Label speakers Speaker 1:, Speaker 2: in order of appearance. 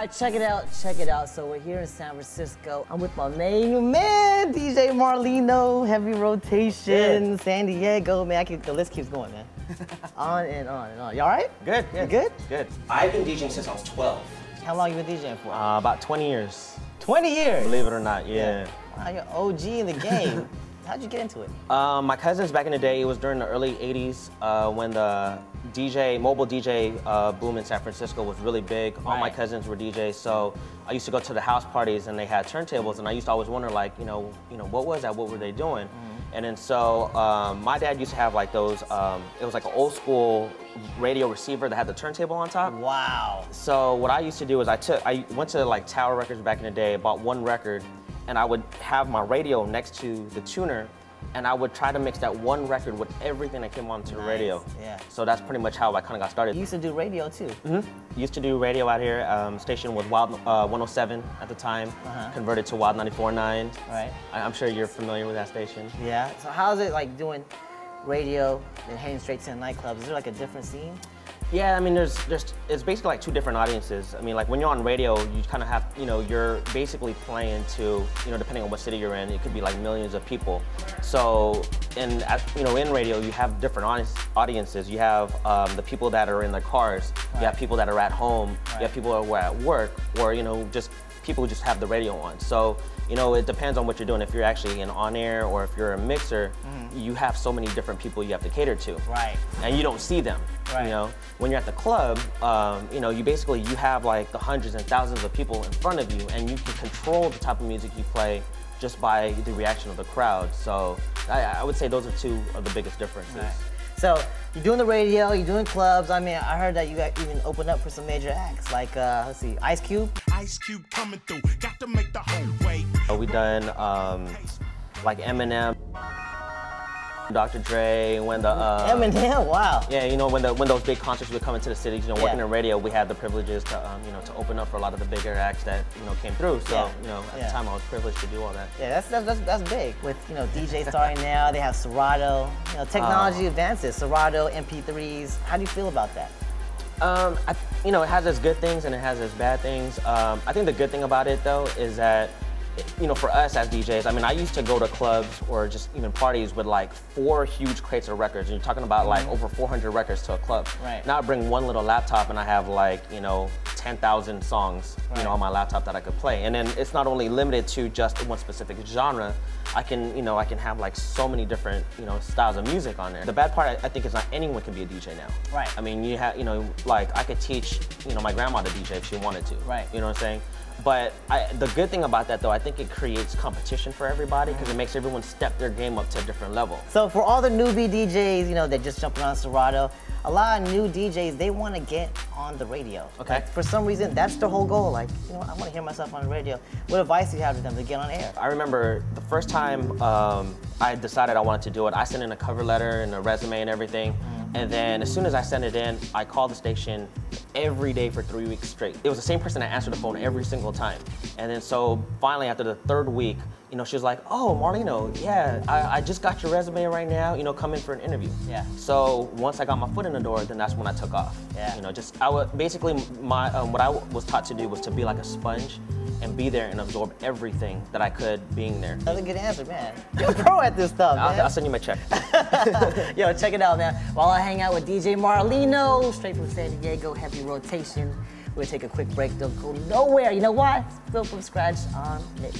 Speaker 1: right, check it out, check it out. So we're here in San Francisco. I'm with my main man, DJ Marlino, heavy rotation, San Diego. Man, the list keeps going, man. On and on and on. You all right?
Speaker 2: Good,
Speaker 1: You good?
Speaker 2: Good. I've been DJing since I was 12.
Speaker 1: How long you been DJing for?
Speaker 2: About 20 years.
Speaker 1: 20 years?
Speaker 2: Believe it or not, yeah.
Speaker 1: Wow, you're OG in the game. How'd you get into it?
Speaker 2: My cousins back in the day, it was during the early 80s when the mobile DJ boom in San Francisco was really big. All my cousins were DJs, so I used to go to the house parties and they had turntables, and I used to always wonder, like, you know, what was that? What were they doing? And then so my dad used to have like those, it was like an old school radio receiver that had the turntable on top.
Speaker 1: Wow.
Speaker 2: So what I used to do is I went to like Tower Records back in the day, bought one record, and I would have my radio next to the tuner, and I would try to mix that one record with everything that came onto the radio.
Speaker 1: Yeah.
Speaker 2: So that's pretty much how I kind of got started.
Speaker 1: You used to do radio too?
Speaker 2: Mm-hmm. Used to do radio out here. Station was Wild 107 at the time, converted to Wild 94.9. Right. I'm sure you're familiar with that station.
Speaker 1: Yeah. So how's it like doing radio and heading straight to the nightclubs? Is there like a different scene?
Speaker 2: Yeah, I mean, it's basically like two different audiences. I mean, like when you're on radio, you kind of have, you're basically playing to, depending on what city you're in, it could be like millions of people. So, in radio, you have different audiences. You have the people that are in their cars, you have people that are at home, you have people who are at work, or, just people who just have the radio on. So, it depends on what you're doing. If you're actually an on-air or if you're a mixer, you have so many different people you have to cater to.
Speaker 1: Right.
Speaker 2: And you don't see them. Right. When you're at the club, you have like the hundreds and thousands of people in front of you, and you can control the type of music you play just by the reaction of the crowd. So I would say those are two of the biggest differences. Right.
Speaker 1: So you're doing the radio, you're doing clubs. I mean, I heard that you even opened up for some major acts, like, let's see, Ice Cube?
Speaker 3: Ice Cube coming through, got to make the whole way.
Speaker 2: We done like Eminem, Dr. Dre, when the
Speaker 1: Eminem, wow.
Speaker 2: Yeah, when those big concerts would come into the cities, working in radio, we had the privileges to to open up for a lot of the bigger acts that came through. So at the time I was privileged to do all that.
Speaker 1: Yeah, that's big. With DJs starting now, they have Serato. Technology advances, Serato, MP3s. How do you feel about that?
Speaker 2: It has its good things and it has its bad things. I think the good thing about it though is that, for us as DJs, I mean, I used to go to clubs or just even parties with like 4 huge crates of records, and you're talking about like over 400 records to a club. Right. Now I bring one little laptop and I have like, 10,000 songs, on my laptop that I could play. And then it's not only limited to just one specific genre. I can have like so many different, styles of music on there. The bad part, I think, is not anyone can be a DJ now. Right. I mean, you have, like I could teach, my grandma to DJ if she wanted to. Right. You know what I'm saying? But the good thing about that, though, I think it creates competition for everybody because it makes everyone step their game up to a different level. So for all the newbie DJs, that just jumping on Serato, a lot of new DJs, they want to get on the radio. Okay. Like, for some reason, that's their whole goal. Like, I want to hear myself on the radio. What advice do you have to them to get on air? I remember the first time I decided I wanted to do it, I sent in a cover letter and a resume and everything. And then as soon as I sent it in, I called the station every day for 3 weeks straight. It was the same person that answered the phone every single time. And then so finally after the 3rd week, she was like, "Oh, Marlino, yeah, I just got your resume right now, come in for an interview." Yeah. So once I got my foot in the door, then that's when I took off. Yeah. Basically what I was taught to do was to be like a sponge and be there and absorb everything that I could being there. That's a good answer, man. You're a pro at this stuff, man. I'll send you my check. Yo, check it out, man. While I hang out with DJ Marlino, straight from San Diego, heavy rotation. We'll take a quick break. Don't go nowhere. You know why? It's Built from Scratch on Mix.